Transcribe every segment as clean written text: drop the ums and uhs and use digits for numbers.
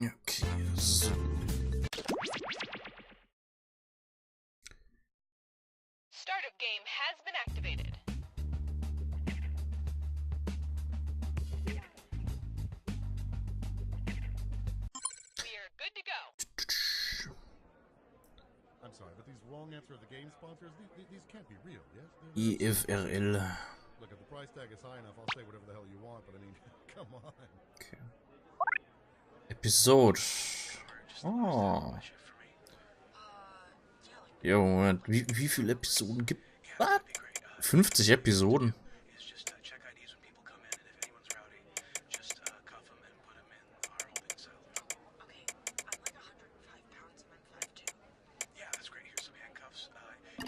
Okay, so. Startup game has been activated. We are good to go. I'm sorry, but these wrong answer of the game sponsors, these can't be real, yes? IFRL. Look, if the price tag is high enough, I'll say whatever the hell you want, but I mean, come on. Okay. Episode. Oh. Ja, Moment. Wie viele Episoden gibt es? 50 Episoden.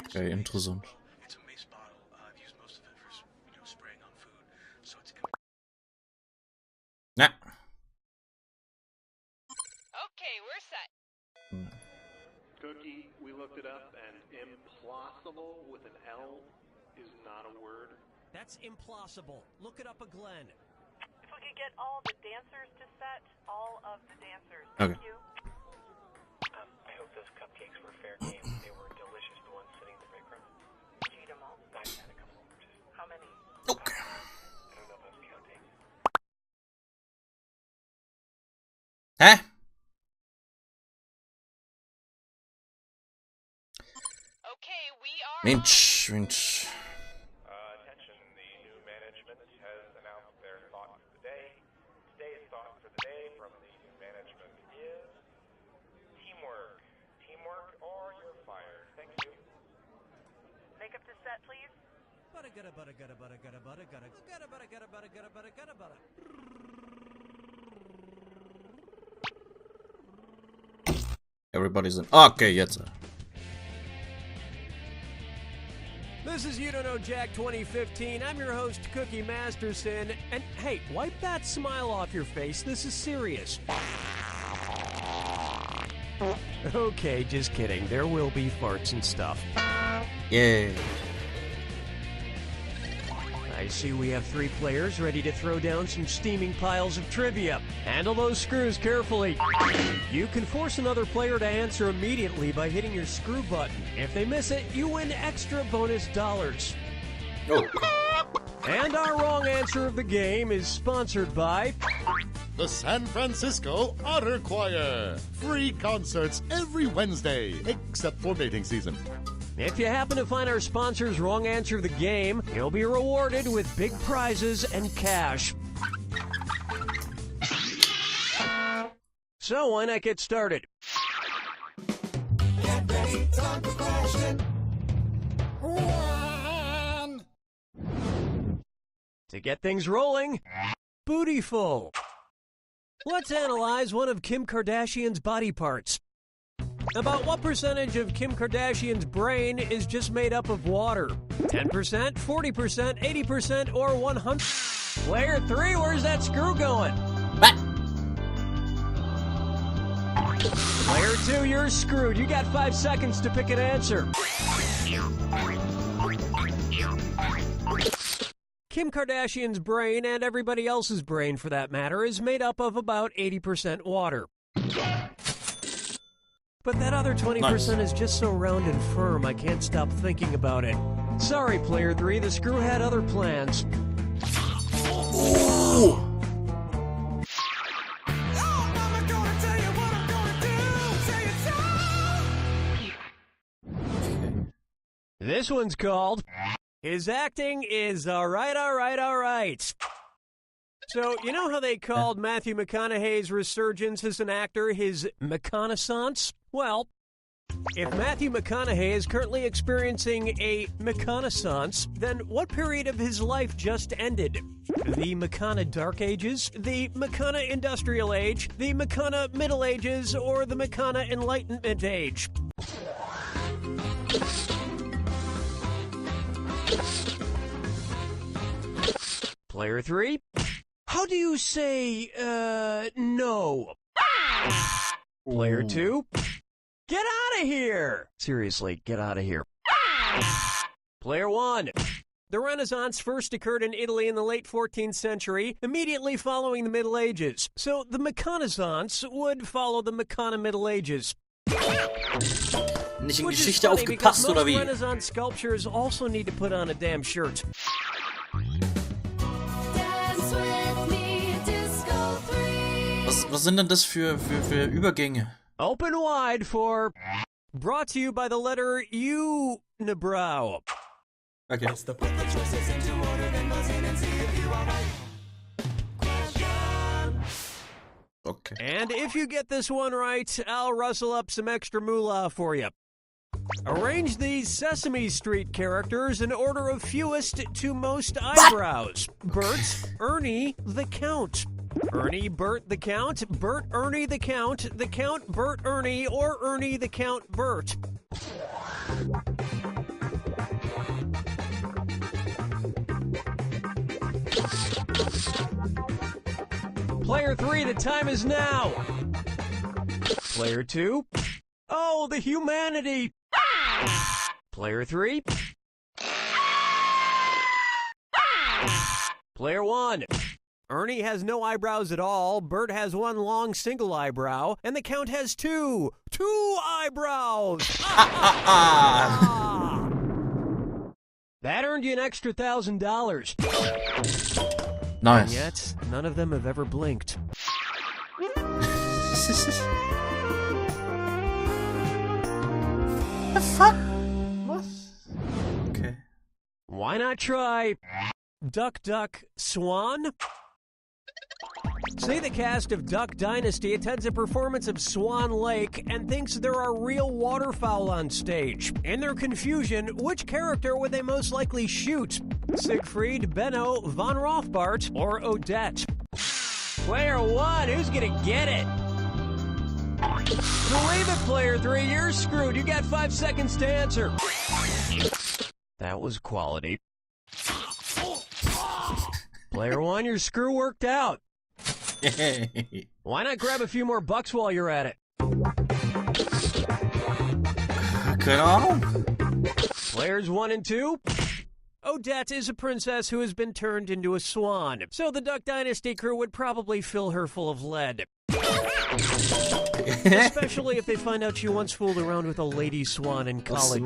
Okay, interessant. Na. Okay, we're set. Cookie, we looked it up, and implausible with an L is not a word. That's implausible. Look it up a Glenn. If we could get all the dancers to set, all of the dancers. Okay. Thank you. I hope those cupcakes were fair game. They were delicious, the ones sitting in the break room. Did you eat them all? I had a couple. Just, How many? Okay. I don't know if I was counting. Hä? Okay, we are Mensch. Attention, the new management has announced their thought for the day. Today's thought for the day from the new management is teamwork. Teamwork or you're fired. Thank you. Make up the set, please. Butta gutta butta gutta butta gutta butta gutta gutta butta gutta butta gutta butta gutta butta. Everybody's in. Okay, jetzt. This is You Don't Know Jack 2015. I'm your host, Cookie Masterson. And hey, wipe that smile off your face. This is serious. Okay, just kidding. There will be farts and stuff. Yeah. I see we have 3 players ready to throw down some steaming piles of trivia. Handle those screws carefully. You can force another player to answer immediately by hitting your screw button. If they miss it, you win extra bonus dollars. Oh. And our wrong answer of the game is sponsored by... The San Francisco Otter Choir. Free concerts every Wednesday, except for mating season. If you happen to find our sponsor's wrong answer of the game, you'll be rewarded with big prizes and cash. So why not get started? Get ready, time for question 1. To get things rolling, Bootyful. Let's analyze one of Kim Kardashian's body parts. About what percentage of Kim Kardashian's brain is just made up of water? 10%, 40%, 80%, or 100%? Player 3, where's that screw going? What? Player 2, you're screwed. You got 5 seconds to pick an answer. Kim Kardashian's brain, and everybody else's brain for that matter, is made up of about 80% water. But that other 20% is just so round and firm, I can't stop thinking about it. Sorry, Player 3, the screw had other plans. Ooh. This one's called His Acting is Alright. So, you know how they called Matthew McConaughey's resurgence as an actor his McConaissance? Well, if Matthew McConaughey is currently experiencing a McConaissance, then what period of his life just ended? The McCona Dark Ages, the McCona Industrial Age, the McCona Middle Ages, or the McCona Enlightenment Age? Player 3? How do you say, no? Player 2? Get out of here! Seriously, get out of here. Player 1. The Renaissance first occurred in Italy in the late 14th century, immediately following the Middle Ages. So the Mechanisance would follow the Mechana Middle Ages. Nicht in Which is Geschichte funny because aufgepasst, oder most wie? Renaissance sculptures also need to put on a damn shirt. Was sind denn das für Übergänge? Open wide for... Brought to you by the letter U, Nebrow. Okay. Okay. And if you get this one right, I'll rustle up some extra moolah for you. Arrange these Sesame Street characters in order of fewest to most eyebrows. Bert, Ernie, the Count. Ernie, Bert, the Count. Bert, Ernie, the Count. The Count, Bert, Ernie, or Ernie, the Count, Bert. Player 3, the time is now. Player 2. Oh, the humanity. Player 3. Player 1. Ernie has no eyebrows at all, Bert has one long single eyebrow, and the Count has two eyebrows! That earned you an extra $1,000. Nice. And yet, none of them have ever blinked. The fuck? What? Okay. Why not try Duck, Duck, Swan? Say the cast of Duck Dynasty attends a performance of Swan Lake and thinks there are real waterfowl on stage. In their confusion, which character would they most likely shoot? Siegfried, Benno, Von Rothbart, or Odette? Player 1, who's gonna get it? Believe it, Player 3, you're screwed. You got 5 seconds to answer. That was quality. Player 1, your screw worked out. Why not grab a few more bucks while you're at it? Keine Ahnung. Players 1 and 2. Odette is a princess who has been turned into a swan, so the Duck Dynasty crew would probably fill her full of lead. Especially if they find out she once fooled around with a lady swan in college.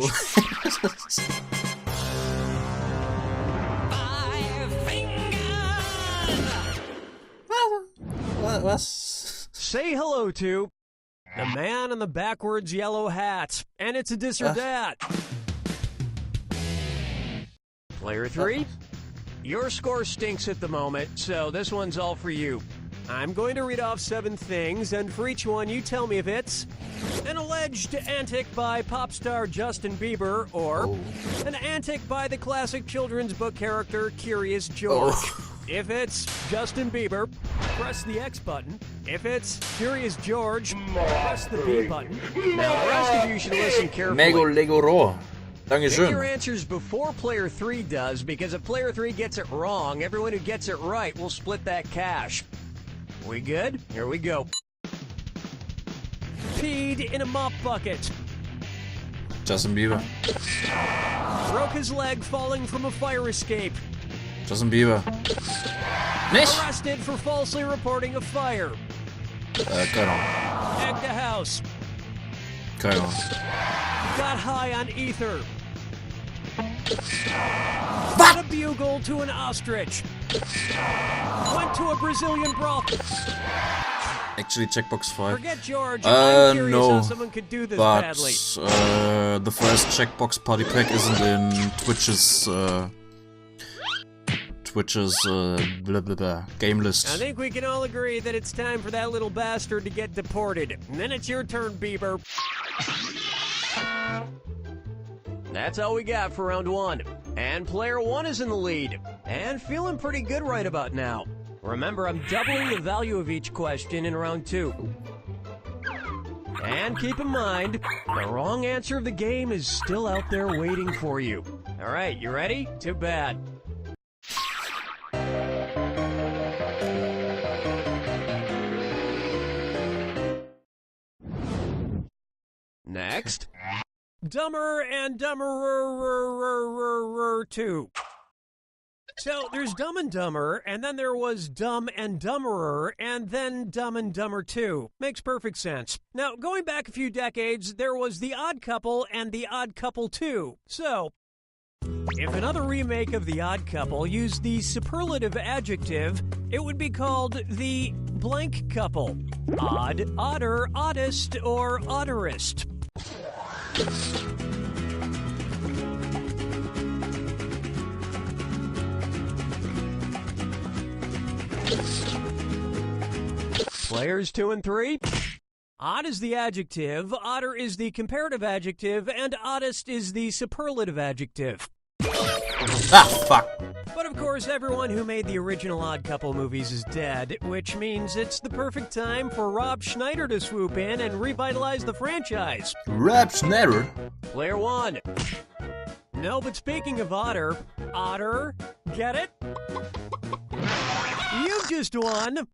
Was? Say hello to the man in the backwards yellow hat, and it's a dis or dat. Player 3, your score stinks at the moment, so this one's all for you. I'm going to read off 7 things, and for each one you tell me if it's an alleged antic by pop star Justin Bieber, or an antic by the classic children's book character Curious George. If it's Justin Bieber, press the X button. If it's Curious George, press the B button. Now, the rest of you should listen carefully. Mego Lego Rohr. Pick your Dankeschön. answers before Player 3 does, because if Player 3 gets it wrong, everyone who gets it right will split that cash. We good? Here we go. Peed in a mop bucket. Justin Bieber. Broke his leg falling from a fire escape. Justin Bieber. Nicht? Arrested for falsely reporting a fire. Keine Ahnung. Egged a house. Keine Ahnung. Got high on ether. Got a bugle to an ostrich. Went to a Brazilian brothel. Actually, Jackbox 5. Forget George. I'm curious no. how someone could do this But badly. the first Jackbox Party Pack isn't in Twitch's blah blah blah game list. I think we can all agree that it's time for that little bastard to get deported. And then it's your turn, Bieber. That's all we got for round 1. And player 1 is in the lead. And feeling pretty good right about now. Remember, I'm doubling the value of each question in round 2. And keep in mind, the wrong answer of the game is still out there waiting for you. All right, you ready? Too bad. Next. Dumber and Dumberer 2. So there's Dumb and Dumber, and then there was Dumb and Dumberer, and then Dumb and Dumber 2. Makes perfect sense. Now, going back a few decades, there was The Odd Couple and The Odd Couple 2. So, if another remake of The Odd Couple used the superlative adjective, it would be called The Blank Couple. Odd, odder, oddest, or odderest. Players 2 and 3. Odd is the adjective, odder is the comparative adjective, and oddest is the superlative adjective. Ah, fuck. But of course, everyone who made the original Odd Couple movies is dead, which means it's the perfect time for Rob Schneider to swoop in and revitalize the franchise. Rob Schneider? Player 1. No, but speaking of otter, get it? You just won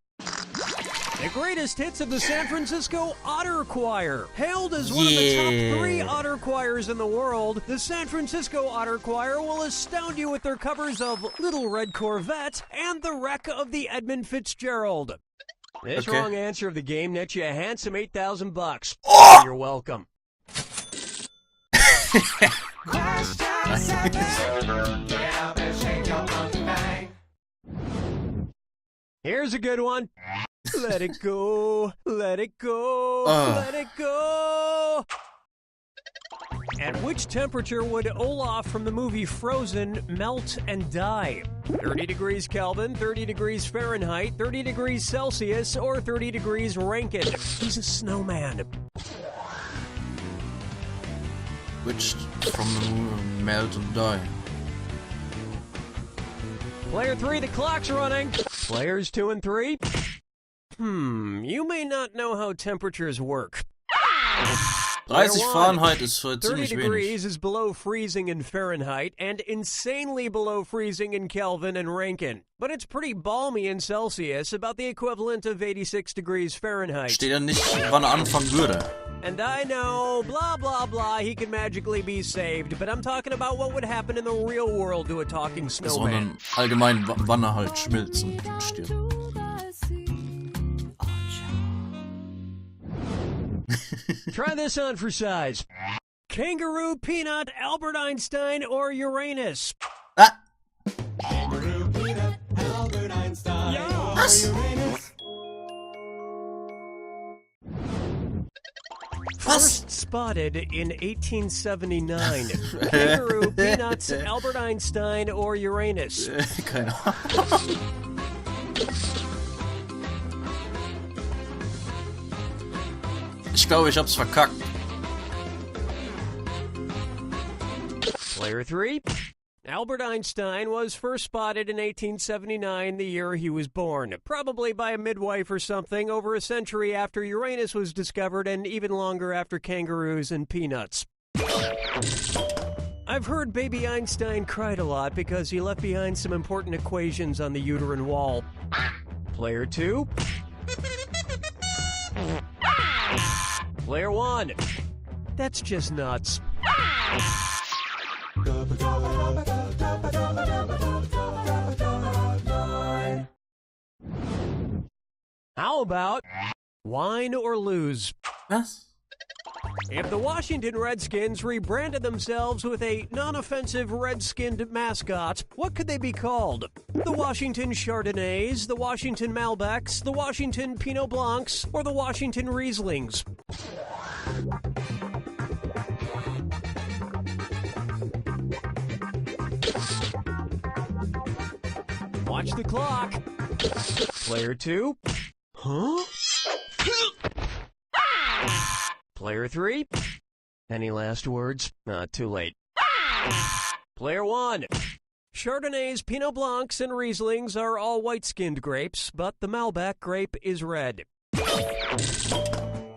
the greatest hits of the San Francisco Otter Choir. Hailed as one of the top 3 otter choirs in the world, the San Francisco Otter Choir will astound you with their covers of Little Red Corvette and The Wreck of the Edmund Fitzgerald. This wrong answer of the game nets you a handsome $8,000. Oh! You're welcome. Here's a good one. Let it go, let it go, let it go. At which temperature would Olaf from the movie Frozen melt and die? 30 degrees Kelvin, 30 degrees Fahrenheit, 30 degrees Celsius, or 30 degrees Rankine? He's a snowman. Which from the movie melt and die? Player 3, the clock's running. Players 2 and 3. You may not know how temperatures work. 30 Fahrenheit ist 30 ziemlich degrees wenig. is below freezing in Fahrenheit and insanely below freezing in Kelvin and Rankine. But it's pretty balmy in Celsius, about the equivalent of 86 degrees Fahrenheit. Steht ja nicht, wann er anfangen würde. And I know, blah, blah, blah, he can magically be saved, but I'm talking about what would happen in the real world to a talking snowman. Sondern allgemein, wann er halt schmilzt und stirbt. Try this on for size. Kangaroo, peanut, Albert Einstein, or Uranus? Ah! Kangaroo, peanut, Albert Einstein, or Was? Uranus. First spotted in 1879. Kangaroo, peanuts, Albert Einstein, or Uranus? Keine Ahnung. Ich glaube, ich hab's verkackt. Player 3. Albert Einstein was first spotted in 1879, the year he was born. Probably by a midwife or something, over a century after Uranus was discovered and even longer after kangaroos and peanuts. I've heard baby Einstein cried a lot because he left behind some important equations on the uterine wall. Player 2. Player 1. That's just nuts. How about wine or lose? Was? If the Washington Redskins rebranded themselves with a non-offensive red-skinned mascot, what could they be called? The Washington Chardonnays, the Washington Malbecs, the Washington Pinot Blancs, or the Washington Rieslings? Watch the clock. Player 2. Huh? Player 3. Any last words? Too late. Player 1. Chardonnays, Pinot Blancs, and Rieslings are all white-skinned grapes, but the Malbec grape is red.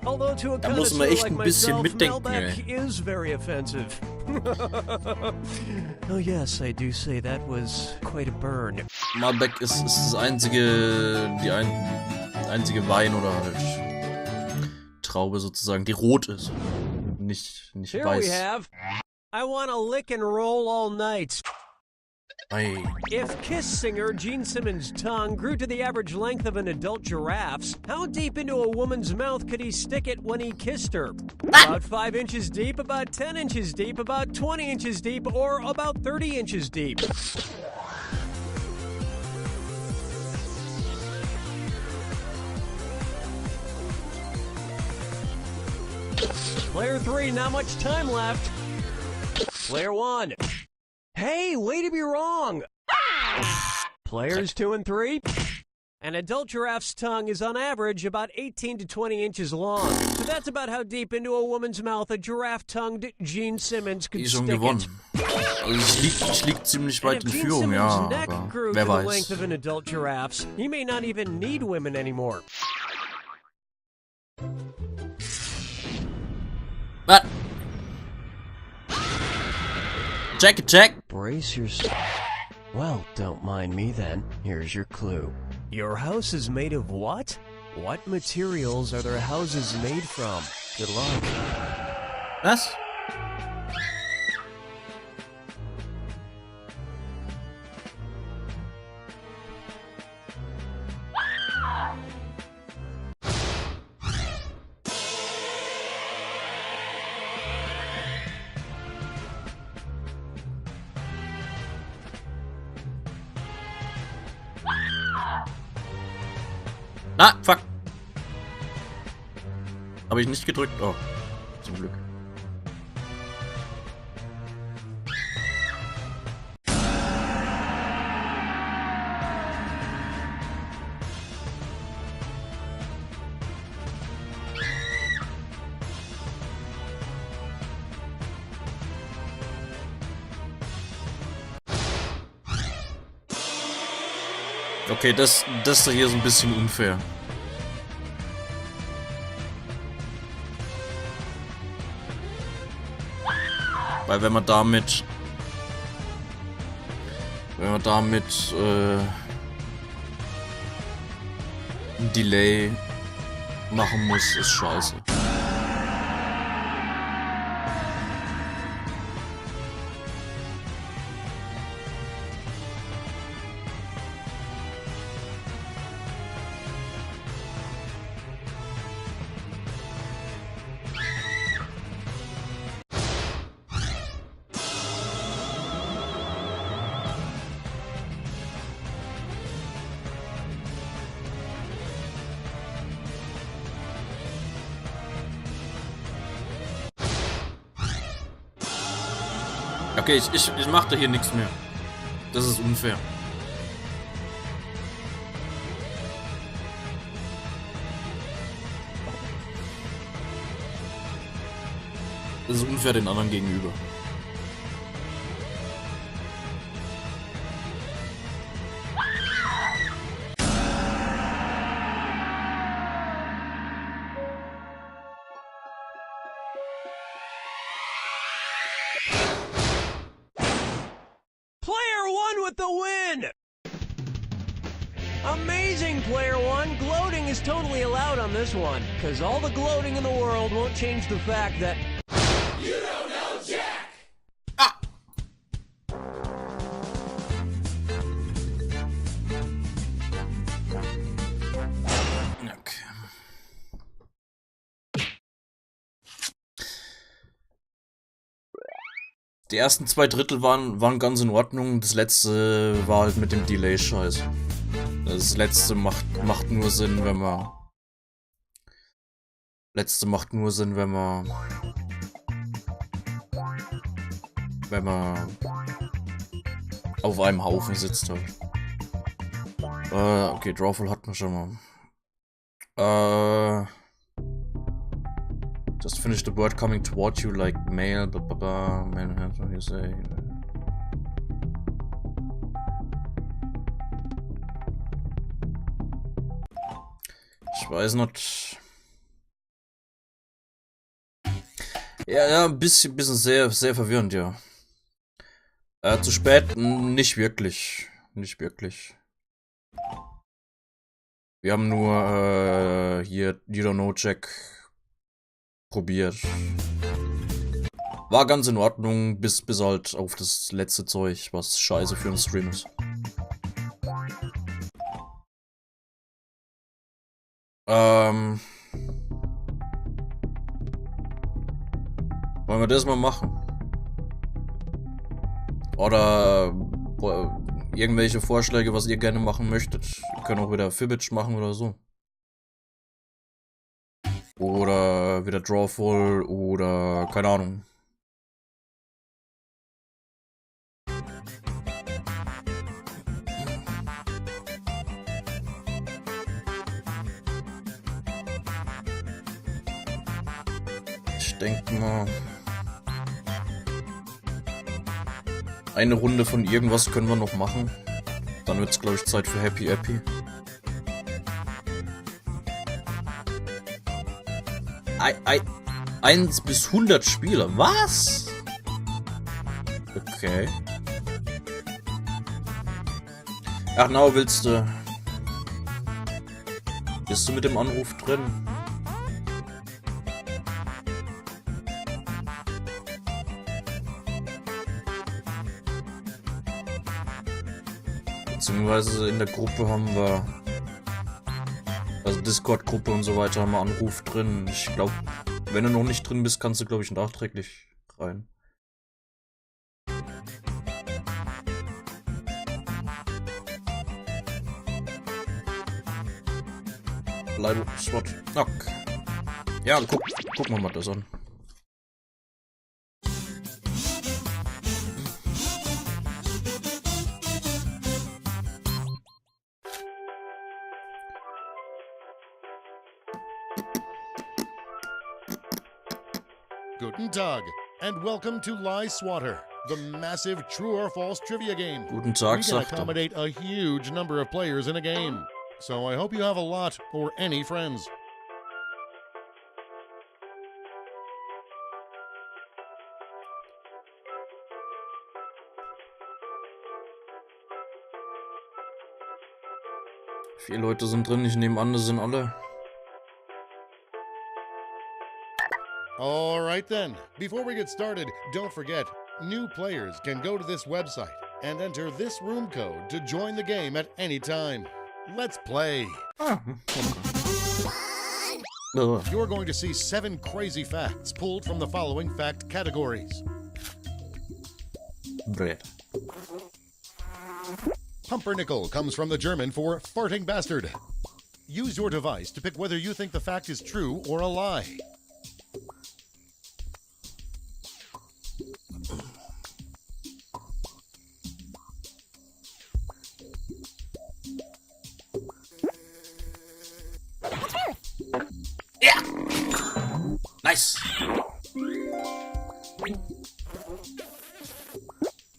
Although to a Da muss connoisseur man echt like ein bisschen myself, mitdenken, Malbec ey. is very offensive. Oh yes, I do say that was quite a burn. Malbec ist das einzige, einzige Wein oder halt Traube sozusagen, die rot ist. Nicht Here weiß. we have, I want to lick and roll all night. Ei. If Kiss singer Gene Simmons' tongue grew to the average length of an adult giraffe's, how deep into a woman's mouth could he stick it when he kissed her? About 5 inches deep, about 10 inches deep, about 20 inches deep, or about 30 inches deep? Player 3, not much time left. Player 1. Hey, way to be wrong! Players 2 and 3. An adult giraffe's tongue is on average about 18 to 20 inches long. So that's about how deep into a woman's mouth a giraffe-tongued Gene Simmons could Die schon stick gewonnen. it. Also ich lieg ziemlich And weit if in Gene Führung, Simmons' ja, neck aber grew wer to the length weiß. of an adult giraffe's, he may not even need women anymore. Was? Check. Brace yourself. Well, don't mind me then. Here's your clue. Your house is made of what? What materials are their houses made from? Good luck. Was? Ah, fuck. Habe ich nicht gedrückt? Oh, zum Glück. Okay, das hier ist ein bisschen unfair. Weil wenn man damit ein Delay machen muss, ist scheiße. Okay, ich mache da hier nichts mehr. Das ist unfair. Das ist unfair den anderen gegenüber. With the win! Amazing, Player 1! Gloating is totally allowed on this one, because all the gloating in the world won't change the fact that... You don't know Jack! Ah! Okay. Die ersten 2 Drittel waren ganz in Ordnung. Das letzte war halt mit dem Delay scheiße. Das letzte macht nur Sinn, wenn man. Wenn man auf einem Haufen sitzt halt. Okay, Drawful hatten wir schon mal. Just finish the word coming toward you like mail, man, what do you say? Ich weiß nicht. Ja, ein bisschen sehr verwirrend, ja. Zu spät? Nicht wirklich. Nicht wirklich. Wir haben nur hier You Don't Know Jack probiert. War ganz in Ordnung, bis halt auf das letzte Zeug, was scheiße für einen Stream ist. Wollen wir das mal machen? Oder irgendwelche Vorschläge, was ihr gerne machen möchtet. Wir können auch wieder Fibbage machen oder so. Oder wieder Drawful oder keine Ahnung. Ich denke mal, eine Runde von irgendwas können wir noch machen. Dann wird es, glaube ich, Zeit für Happy Happy. Eins bis 100 Spieler. Was? Okay. Ach, genau, willst du... Bist du mit dem Anruf drin? Beziehungsweise in der Gruppe haben wir... Also Discord-Gruppe und so weiter haben wir Anruf drin. Ich glaube, wenn du noch nicht drin bist, kannst du, glaube ich, nachträglich rein. Leider Spot. Okay. Ja, gucken wir mal das an. Guten Tag, and welcome to Lie Swatter, the massive true or false trivia game. Guten Tag, we can sagt er. accommodate a huge number of players in a game, so I hope you have a lot or any friends. Vier Leute sind drin, ich nehme an, das sind alle. All right then, before we get started, don't forget, new players can go to this website and enter this room code to join the game at any time. Let's play. Ah, okay. You're going to see 7 crazy facts pulled from the following fact categories. Bread. Pumpernickel comes from the German for farting bastard. Use your device to pick whether you think the fact is true or a lie. Nice.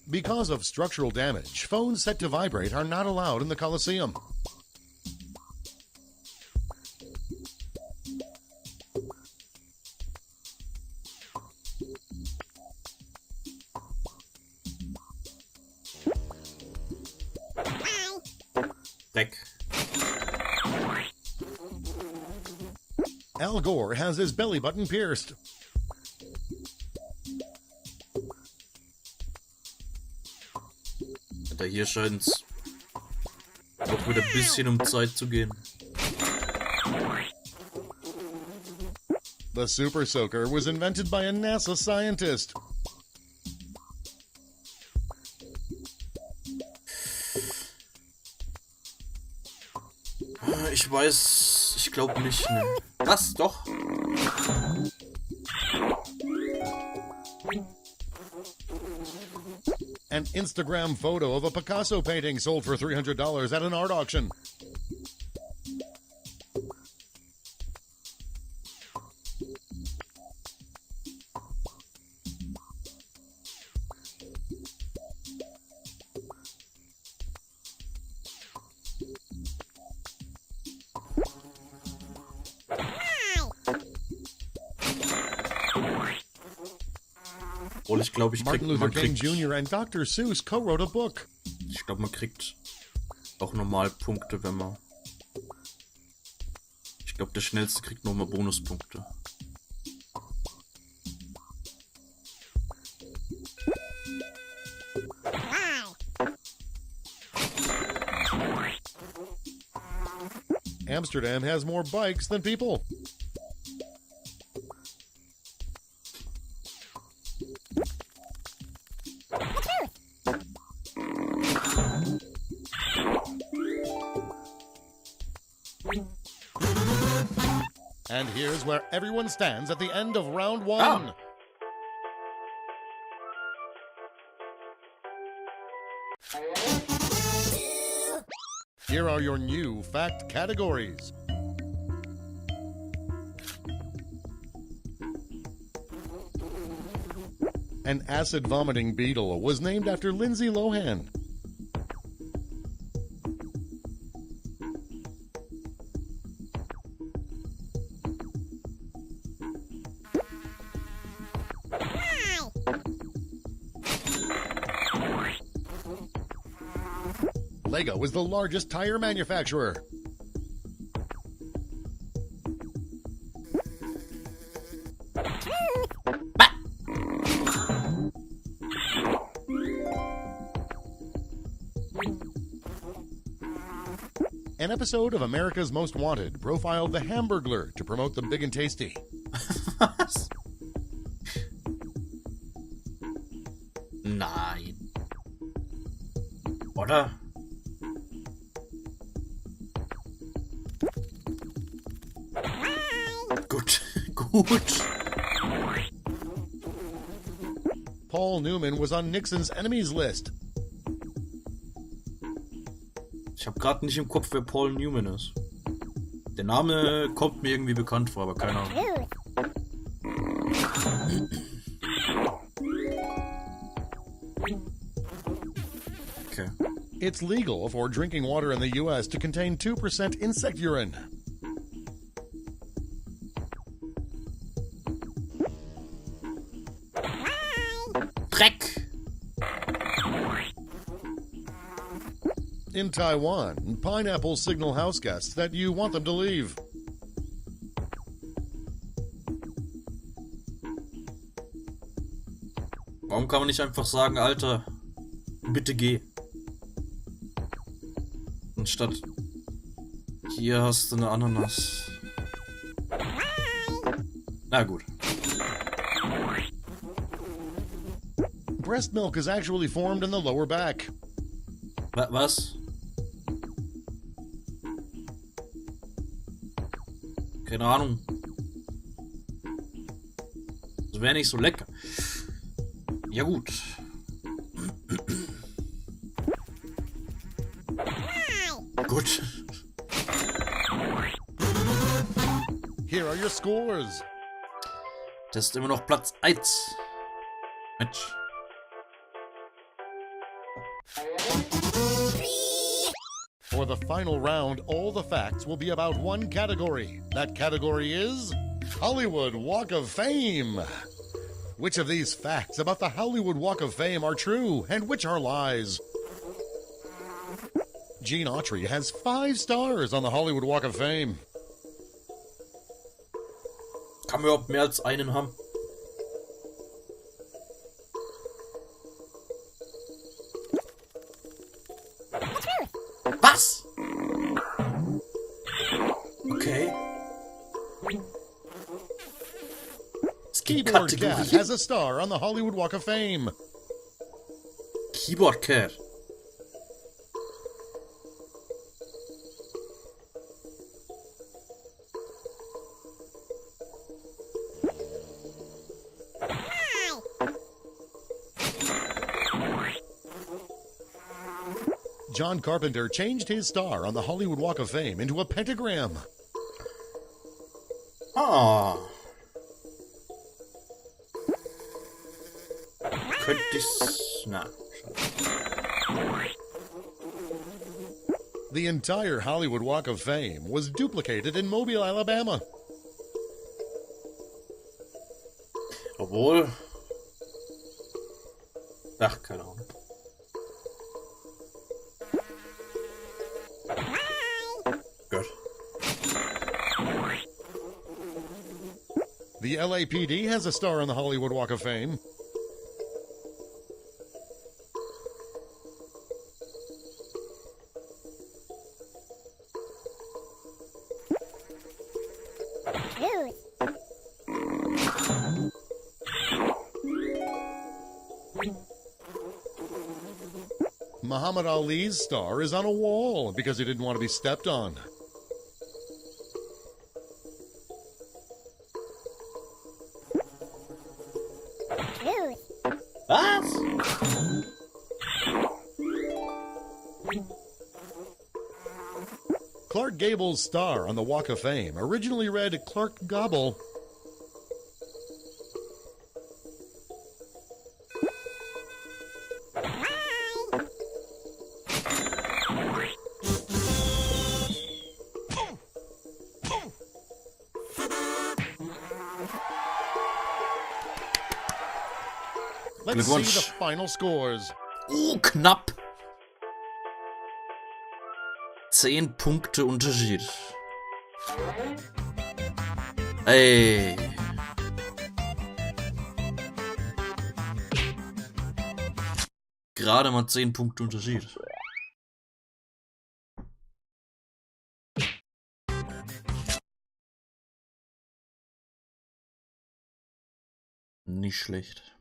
Because of structural damage, phones set to vibrate are not allowed in the Coliseum. Deck. Al Gore has his belly button pierced. Alter, hier scheint's doch wieder ein bisschen um Zeit zu gehen. The Super Soaker was invented by a NASA scientist. Ich weiß, ich glaube nicht, ne. Was? Doch? An Instagram photo of a Picasso painting sold for $300 at an art auction. Obwohl ich glaube, Martin Luther King kriegt, Jr. and Dr. Seuss co-wrote a book. ich glaube, man kriegt auch normal Punkte, wenn man... Ich glaube, der Schnellste kriegt nochmal Bonuspunkte. Amsterdam has more bikes than people. And here's where everyone stands at the end of round one. Here are your new fact categories. An acid-vomiting beetle was named after Lindsay Lohan. Lego is the largest tire manufacturer. An episode of America's Most Wanted profiled the Hamburglar to promote the big and tasty. Was? Nein. Oder? Gut, gut. Paul Newman was on Nixon's enemies list. Ich habe gerade nicht im Kopf, wer Paul Newman ist. Der Name kommt mir irgendwie bekannt vor, aber keine Ahnung. Okay. It's legal for drinking water in the U.S. to contain 2% insect urine. Dreck! In Taiwan, pineapples signal house guests that you want them to leave. Warum kann man nicht einfach sagen, Alter, bitte geh? Anstatt, hier hast du eine Ananas. Na gut. Breast milk is actually formed in the lower back. Was? Keine Ahnung. Das wäre nicht so lecker. Ja gut. Gut. Here are your scores. Das ist immer noch Platz 1. Mensch. For the final round, all the facts will be about one category. That category is Hollywood Walk of Fame. Which of these facts about the Hollywood Walk of Fame are true and which are lies? Gene Autry has 5 stars on the Hollywood Walk of Fame. Kann man überhaupt mehr als einen haben? Was? Okay. Keyboard Cat has a star on the Hollywood Walk of Fame. Keyboard Cat. John Carpenter changed his star on the Hollywood Walk of Fame into a pentagram. Ah. Könnte ich's... Na, schade. The entire Hollywood Walk of Fame was duplicated in Mobile, Alabama. Obwohl... Ach, keine Ahnung. Gut. The LAPD has a star on the Hollywood Walk of Fame. Muhammad Ali's star is on a wall because he didn't want to be stepped on. Was? Clark Gable's star on the Walk of Fame originally read Clark Gobble. Let's see Glückwunsch. the final scores. Oh, knapp. 10 Punkte Unterschied. Ey. Gerade mal 10 Punkte Unterschied. Nicht schlecht.